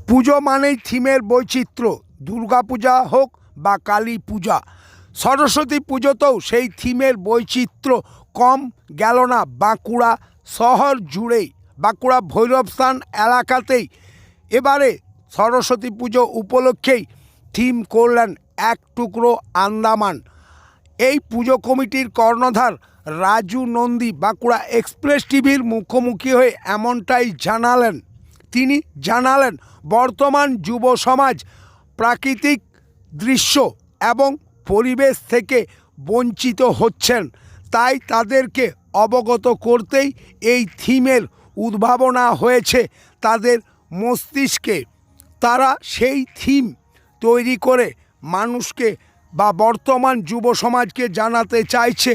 পুজো মানেই থিমের বৈচিত্র্য, দুর্গাপূজা হোক বা কালী পূজা, সরস্বতী পুজোতেও সেই থিমের বৈচিত্র্য কম গেল না বাঁকুড়া শহর জুড়েই। বাঁকুড়া ভৈরবস্থান এলাকাতেই এবারে সরস্বতী পুজো উপলক্ষেই থিম করলেন এক টুকরো আন্দামান। এই পুজো কমিটির কর্ণধার রাজু নন্দী বাঁকুড়া এক্সপ্রেস টিভির মুখোমুখি হয়ে এমনটাই জানালেন। তিনি জানালেন, বর্তমান যুব সমাজ প্রাকৃতিক দৃশ্য এবং পরিবেশ থেকে বঞ্চিত হচ্ছেন, তাই তাদেরকে অবগত করতেই এই থিমের উদ্ভাবনা হয়েছে তাদের মস্তিষ্কে। তারা সেই থিম তৈরি করে মানুষকে বা বর্তমান যুব সমাজকে জানাতে চাইছে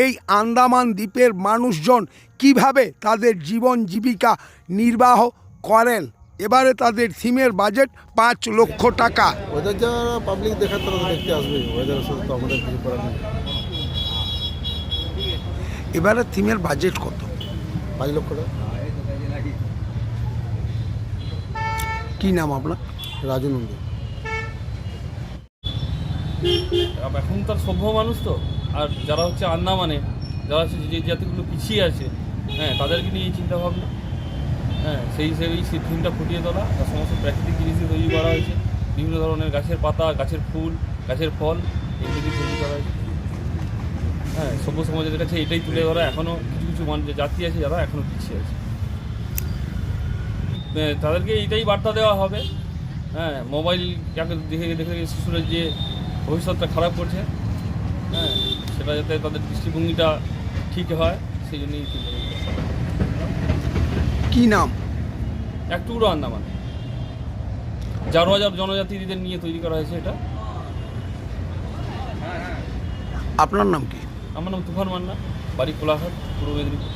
এই আন্দামান দ্বীপের মানুষজন কিভাবে তাদের জীবন জীবিকা নির্বাহ করেন। এবারে তাদের থিমের বাজেট 5 লক্ষ টাকা। ওদের যারা পাবলিক দেখার তারা তো দেখতে আসবে, ওদের সাথে তো আমাদের কিছু করার নেই। এবারে থিমের বাজেট কত? 5 লক্ষ টাকা। কি নাম আপনার? রাজু নন্দী। এখন তার সভ্য মানুষ তো, আর যারা হচ্ছে আন্দামানে, যারা হচ্ছে যে জাতিগুলো পিছিয়ে আছে, হ্যাঁ, তাদেরকে নিয়ে এই চিন্তাভাবনা, হ্যাঁ, সেই হিসেবেই সেই থিমটা ফুটিয়ে তোলা। আর সমস্ত প্রাকৃতিক জিনিসই তৈরি করা হয়েছে, বিভিন্ন ধরনের গাছের পাতা, গাছের ফুল, গাছের ফল, এইগুলো দিয়ে তৈরি করা হয়েছে। হ্যাঁ, সভ্য সমাজের কাছে এটাই তুলে ধরা। এখনও কিছু কিছু জাতি আছে যারা এখনও পিছিয়ে আছে, তাদেরকে এইটাই বার্তা দেওয়া হবে। হ্যাঁ, মোবাইল দেখে দেখে শিশুরা যে ভবিষ্যৎটা খারাপ করছে, হ্যাঁ, সেটা যাতে তাদের দৃষ্টিভঙ্গিটা ঠিক হয়, সেই জন্যই কি নাম? এক টুকরো আন্দামান। 11,000 জনজাতিদের নিয়ে তৈরি করা হয়েছে এটা। আপনার নাম কি? আমার নাম তুফান মান্না, বাড়ি কোলাঘাট, পূর্ব মেদিনীপুর।